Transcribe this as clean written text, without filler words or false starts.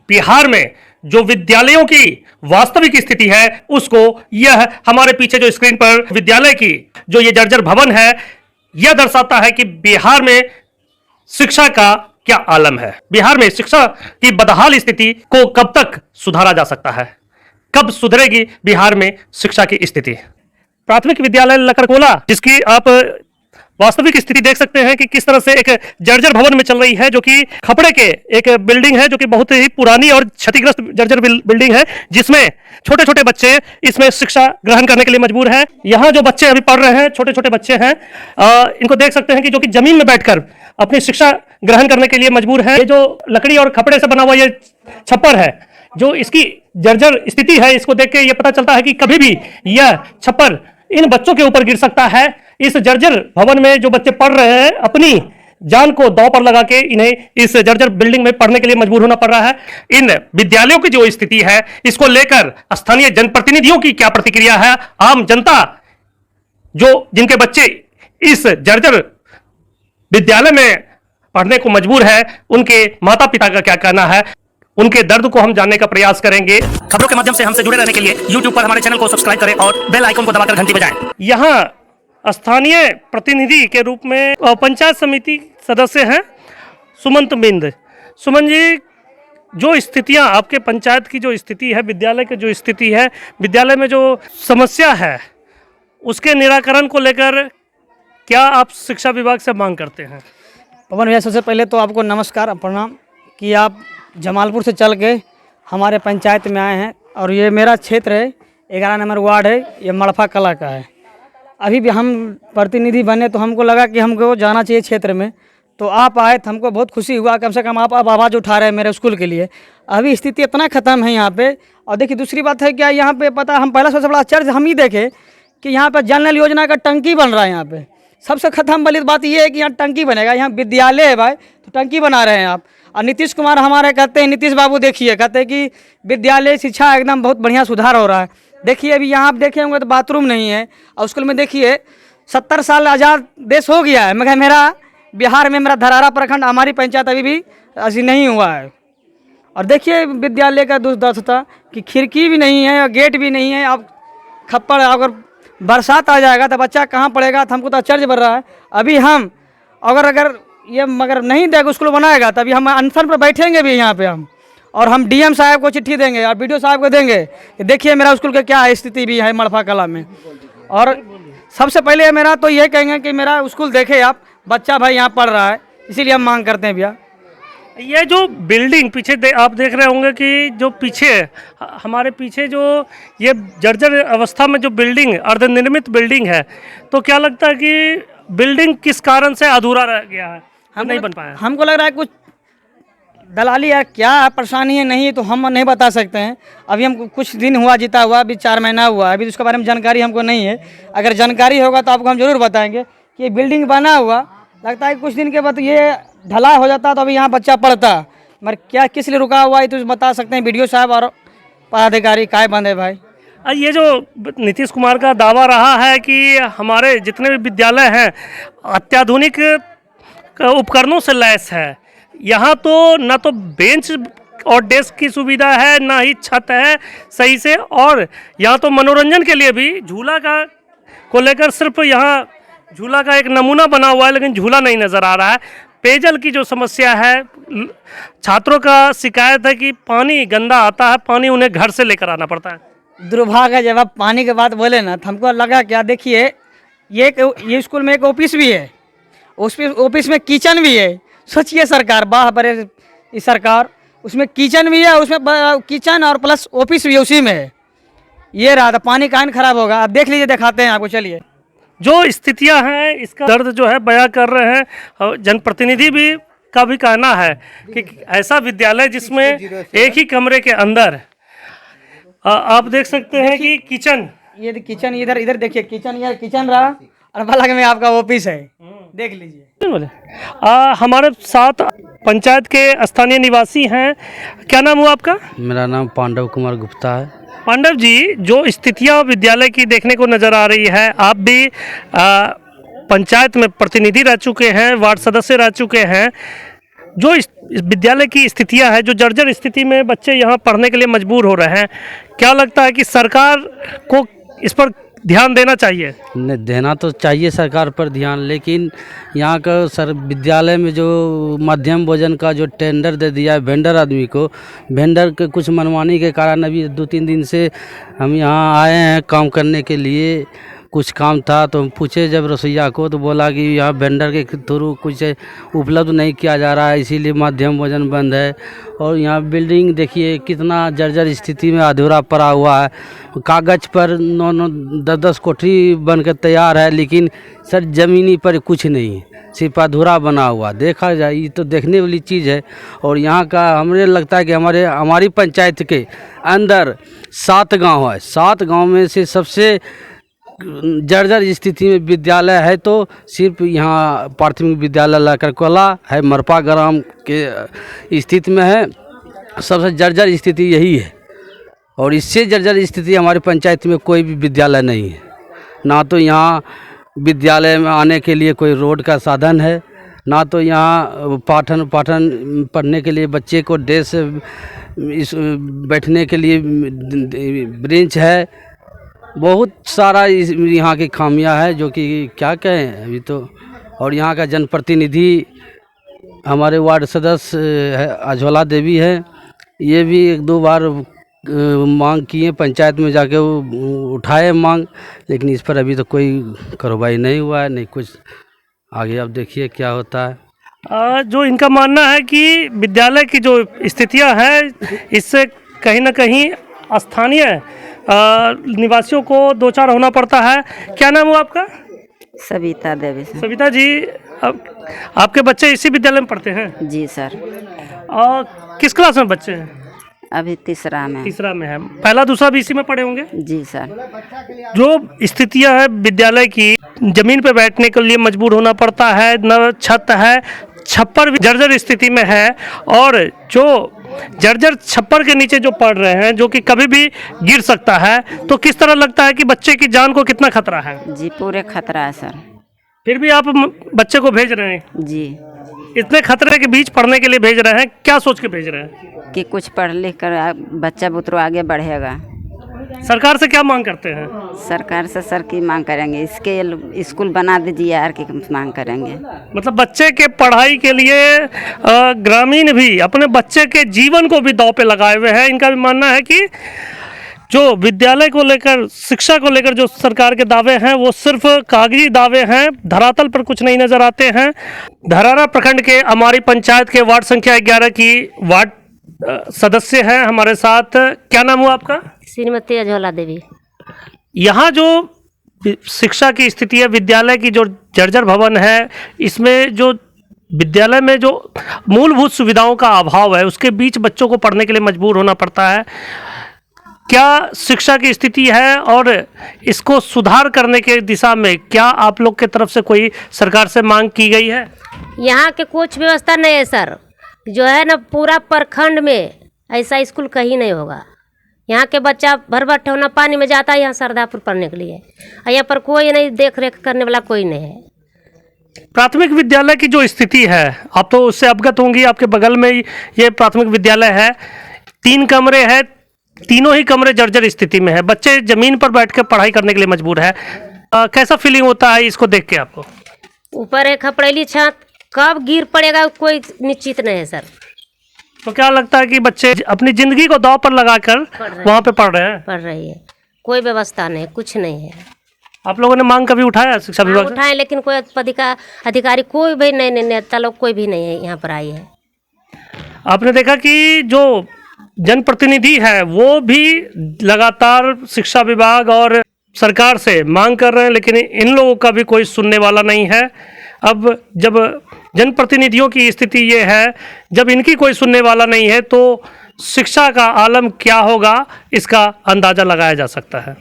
बिहार में जो विद्यालयों की वास्तविक स्थिति है उसको यह हमारे पीछे जो स्क्रीन पर विद्यालय की जो ये जर्जर भवन है यह दर्शाता है कि बिहार में शिक्षा का क्या आलम है। बिहार में शिक्षा की बदहाल स्थिति को कब तक सुधारा जा सकता है, कब सुधरेगी बिहार में शिक्षा की स्थिति। प्राथमिक विद्यालय लकड़कोला जिसकी आप वास्तविक स्थिति देख सकते हैं कि किस तरह से एक जर्जर भवन में चल रही है, जो कि खपड़े के एक बिल्डिंग है जो कि बहुत ही पुरानी और क्षतिग्रस्त जर्जर बिल्डिंग है, जिसमें छोटे छोटे बच्चे इसमें शिक्षा ग्रहण करने के लिए मजबूर हैं। यहाँ जो बच्चे अभी पढ़ रहे हैं छोटे छोटे बच्चे हैं, इनको देख सकते हैं कि जो कि जमीन में बैठकर अपनी शिक्षा ग्रहण करने के लिए मजबूर है। ये जो लकड़ी और खपड़े से बना हुआ ये छप्पर है, जो इसकी जर्जर स्थिति है, इसको देख के ये पता चलता है कि कभी भी यह छप्पर इन बच्चों के ऊपर गिर सकता है। इस जर्जर भवन में जो बच्चे पढ़ रहे हैं अपनी जान को दांव पर लगा के इन्हें इस जर्जर बिल्डिंग में पढ़ने के लिए मजबूर होना पड़ रहा है। इन विद्यालयों की जो स्थिति है इसको लेकर स्थानीय जनप्रतिनिधियों की क्या प्रतिक्रिया है, आम जनता जो जिनके बच्चे इस जर्जर विद्यालय में पढ़ने को मजबूर है उनके माता पिता का क्या कहना है, उनके दर्द को हम जानने का प्रयास करेंगे। खबरों के माध्यम से हमसे जुड़े रहने के लिए YouTube पर हमारे चैनल को सब्सक्राइब करें और बेल आइकन को दबाकर घंटी बजाएं। यहाँ स्थानीय प्रतिनिधि के रूप में पंचायत समिति सदस्य हैं सुमंत बिंद। सुमन जी, जो स्थितियाँ आपके पंचायत की जो स्थिति है, विद्यालय की जो स्थिति है, विद्यालय में जो समस्या है उसके निराकरण को लेकर क्या आप शिक्षा विभाग से मांग करते हैं? पवन भैया, सबसे पहले तो आपको नमस्कार प्रणाम कि आप जमालपुर से चल के हमारे पंचायत में आए हैं और ये मेरा क्षेत्र है, 11 नंबर वार्ड है, ये मड़फा कला का है। अभी भी हम प्रतिनिधि बने तो हमको लगा कि हमको जाना चाहिए क्षेत्र में, तो आप आए तो हमको बहुत खुशी हुआ, कम से कम आप आवाज़ उठा रहे हैं मेरे स्कूल के लिए। अभी स्थिति इतना ख़त्म है यहाँ पे। और देखिए दूसरी बात है क्या, यहाँ पे पता हम पहला सबसे बड़ा आश्चर्य हम ही देखे कि यहाँ पर जल नल योजना का टंकी बन रहा है। यहाँ पे सबसे ख़त्म वाली बात ये है कि यहाँ टंकी बनेगा, यहाँ विद्यालय है भाई, तो टंकी बना रहे हैं आप। और नीतीश कुमार हमारे कहते हैं, नीतीश बाबू देखिए कहते हैं कि विद्यालय शिक्षा एकदम बहुत बढ़िया सुधार हो रहा है। देखिए अभी यहाँ आप देखे होंगे तो बाथरूम नहीं है, और स्कूल में देखिए 70 साल आज़ाद देश हो गया है, मगर मेरा बिहार में मेरा धरारा प्रखंड हमारी पंचायत अभी भी ऐसी नहीं हुआ है। और देखिए विद्यालय का दुर्दशा कि खिड़की भी नहीं है और गेट भी नहीं है। अब खप्पड़, अगर बरसात आ जाएगा तो बच्चा कहाँ पढ़ेगा, तो हमको तो आश्चर्य बढ़ रहा है। अभी हम अगर ये मगर नहीं देगा स्कूल बनाएगा तभी हम अनशन पर बैठेंगे भी यहाँ पे हम, और हम डीएम साहब को चिट्ठी देंगे और बीडीओ साहब को देंगे कि देखिए मेरा स्कूल का क्या स्थिति भी है मड़फा कला में। और सबसे पहले मेरा तो ये कहेंगे कि मेरा स्कूल देखे आप, बच्चा भाई यहाँ पढ़ रहा है, इसीलिए हम मांग करते हैं भैया। ये जो बिल्डिंग पीछे आप देख रहे होंगे कि जो पीछे हमारे पीछे जो ये जर्जर अवस्था में जो बिल्डिंग अर्धनिर्मित बिल्डिंग है, तो क्या लगता है कि बिल्डिंग किस कारण से अधूरा रह गया है, हम नहीं बन पाया? हमको लग रहा है कुछ दलाली या क्या परेशानी है, नहीं तो हम नहीं बता सकते हैं। अभी हम कुछ दिन हुआ जीता हुआ, अभी 4 महीना हुआ, अभी उसके बारे में जानकारी हमको नहीं है। अगर जानकारी होगा तो आपको हम जरूर बताएंगे कि ये बिल्डिंग बना हुआ, लगता है कुछ दिन के बाद ये ढलाई हो जाता तो अभी यहाँ बच्चा पढ़ता, मगर क्या किस लिए रुका हुआ है तो बता सकते हैं वीडियो साहब और पदाधिकारी काय बंद है भाई। ये जो नीतीश कुमार का दावा रहा है कि हमारे जितने भी विद्यालय हैं अत्याधुनिक उपकरणों से लैस है, यहाँ तो ना तो बेंच और डेस्क की सुविधा है, ना ही छत है सही से, और यहाँ तो मनोरंजन के लिए भी झूला को लेकर सिर्फ यहाँ झूला का एक नमूना बना हुआ है, लेकिन झूला नहीं नज़र आ रहा है। पेयजल की जो समस्या है, छात्रों का शिकायत है कि पानी गंदा आता है, पानी उन्हें घर से लेकर आना पड़ता है। दुर्भाग्य है, जब आप पानी की बात बोले ना तो हमको लगा क्या, देखिए ये स्कूल में एक ऑफिस भी है, उस ऑफिस में किचन भी है। सोचिए सरकार, बाह बड़े सरकार, उसमें किचन भी है और उसमें किचन और प्लस ऑफिस भी उसी में है। ये रहा था, पानी काहे खराब होगा, आप देख लीजिए, दिखाते हैं आपको, चलिए। जो स्थितियां हैं इसका दर्द जो है बयां कर रहे हैं। जनप्रतिनिधि भी का भी कहना है कि ऐसा विद्यालय जिसमें एक ही कमरे के अंदर आप देख सकते हैं कि किचन, ये किचन इधर देखिए, किचन ये किचन रहा और बगल में आपका ऑफिस है, देख लीजिए। हमारे साथ पंचायत के स्थानीय निवासी हैं, क्या नाम हुआ आपका? मेरा नाम पांडव कुमार गुप्ता है। पांडव जी, जो स्थितियां विद्यालय की देखने को नज़र आ रही है, आप भी पंचायत में प्रतिनिधि रह चुके हैं, वार्ड सदस्य रह चुके हैं, जो इस विद्यालय की स्थितियां हैं, जो जर्जर स्थिति में बच्चे यहाँ पढ़ने के लिए मजबूर हो रहे हैं, क्या लगता है कि सरकार को इस पर ध्यान देना चाहिए? नहीं, देना तो चाहिए सरकार पर ध्यान, लेकिन यहाँ का विद्यालय में जो मध्यम भोजन का जो टेंडर दे दिया है वेंडर आदमी को, वेंडर के कुछ मनमानी के कारण अभी 2-3 दिन से हम यहाँ आए हैं काम करने के लिए। कुछ काम था तो हम पूछे जब रसोइया को, तो बोला कि यहाँ वेंडर के थ्रू कुछ उपलब्ध नहीं किया जा रहा है, इसीलिए मध्यम भोजन बंद है। और यहाँ बिल्डिंग देखिए कितना जर्जर स्थिति में अधूरा पड़ा हुआ है। कागज़ पर 9-9, 10-10 कोठरी बनकर तैयार है, लेकिन सर ज़मीनी पर कुछ नहीं है, सिर्फ अधूरा बना हुआ। देखा जाए ये तो देखने वाली चीज़ है। और यहाँ का हमें लगता है कि हमारी पंचायत के अंदर 7 गाँव है, 7 गाँव में से सबसे जर्जर स्थिति में विद्यालय है तो सिर्फ यहाँ प्राथमिक विद्यालय लकड़कोला है, मरपा ग्राम के स्थिति में है। सबसे जर्जर स्थिति यही है, और इससे जर्जर स्थिति हमारे पंचायत में कोई भी विद्यालय नहीं है। ना तो यहाँ विद्यालय में आने के लिए कोई रोड का साधन है, ना तो यहाँ पाठन पढ़ने के लिए बच्चे को डेस्क बैठने के लिए बेंच है। बहुत सारा यहाँ की खामियां है जो कि क्या कहें अभी तो। और यहाँ का जनप्रतिनिधि हमारे वार्ड सदस्य है अज्वाला देवी है, ये भी 1-2 बार मांग किए, पंचायत में जाके वो उठाए मांग, लेकिन इस पर अभी तो कोई कार्रवाई नहीं हुआ है, नहीं कुछ। आगे अब देखिए क्या होता है। जो इनका मानना है कि विद्यालय की जो स्थितियां हैं इससे कहीं ना कहीं स्थानीय निवासियों को 2-4 होना पड़ता है। क्या नाम हुआ आपका? सविता देवी सर। सविता जी, आपके बच्चे इसी विद्यालय में पढ़ते हैं? जी सर। किस क्लास में बच्चे हैं? अभी तीसरा में। तीसरा में है। पहला दूसरा भी इसी में पढ़े होंगे? जी सर। जो स्थितियां है विद्यालय की, जमीन पर बैठने के लिए मजबूर होना पड़ता है, न छत है, छप्पर भी जर्जर स्थिति में है, और जो जर्जर छप्पर के नीचे जो पढ़ रहे हैं जो कि कभी भी गिर सकता है, तो किस तरह लगता है कि बच्चे की जान को कितना खतरा है? जी पूरे खतरा है सर। फिर भी आप बच्चे को भेज रहे हैं? जी। इतने खतरे के बीच पढ़ने के लिए भेज रहे हैं, क्या सोच के भेज रहे हैं? कि कुछ पढ़ लिख कर बच्चा बुतरू आगे बढ़ेगा। सरकार से क्या मांग करते हैं? सरकार से सर की मांग करेंगे, इसके स्कूल बना दीजिए यार की मांग करेंगे। मतलब बच्चे के पढ़ाई के लिए ग्रामीण भी अपने बच्चे के जीवन को भी दांव पे लगाए हुए हैं। इनका भी मानना है कि जो विद्यालय को लेकर, शिक्षा को लेकर जो सरकार के दावे हैं वो सिर्फ कागजी दावे हैं, धरातल पर कुछ नहीं नजर आते हैं। धरारा प्रखंड के हमारी पंचायत के वार्ड संख्या 11 की वार्ड सदस्य हैं हमारे साथ। क्या नाम हुआ आपका? श्रीमती अज्वाला देवी। यहाँ जो शिक्षा की स्थिति है, विद्यालय की जो जर्जर भवन है, इसमें जो विद्यालय में जो मूलभूत सुविधाओं का अभाव है, उसके बीच बच्चों को पढ़ने के लिए मजबूर होना पड़ता है। क्या शिक्षा की स्थिति है और इसको सुधार करने के दिशा में क्या आप लोग के तरफ से कोई सरकार से मांग की गई है? यहाँ के कुछ व्यवस्था नहीं है सर। जो है ना पूरा प्रखंड में ऐसा स्कूल कहीं नहीं होगा। यहाँ के बच्चा भर भर ठेवना पानी में जाता है यहाँ सरदापुर पढ़ने के लिए, और यहाँ पर कोई नहीं, देख रेख करने वाला कोई नहीं है। प्राथमिक विद्यालय की जो स्थिति है, आप तो उससे अवगत होंगी, आपके बगल में ही ये प्राथमिक विद्यालय है। 3 कमरे हैं, तीनों ही कमरे जर्जर स्थिति में है। बच्चे जमीन पर बैठ कर पढ़ाई करने के लिए मजबूर है। कैसा फीलिंग होता है इसको देख के आपको? ऊपर है खपड़ेली छत, कब गिर पड़ेगा कोई निश्चित नहीं है सर। तो क्या लगता है कि बच्चे अपनी जिंदगी को दांव पर लगाकर वहाँ पे पढ़ रहे हैं? पढ़ रही है, कोई व्यवस्था नहीं, कुछ नहीं है। आप लोगों ने मांग कभी उठाया शिक्षा विभाग से? उठाए, लेकिन कोई अधिकारी कोई भी नहीं, नेता लोग कोई भी नहीं है यहाँ पर आई है। आपने देखा कि जो जनप्रतिनिधि है वो भी लगातार शिक्षा विभाग और सरकार से मांग कर रहे हैं, लेकिन इन लोगों का भी कोई सुनने वाला नहीं है। अब जब जनप्रतिनिधियों की स्थिति ये है, जब इनकी कोई सुनने वाला नहीं है, तो शिक्षा का आलम क्या होगा इसका अंदाज़ा लगाया जा सकता है।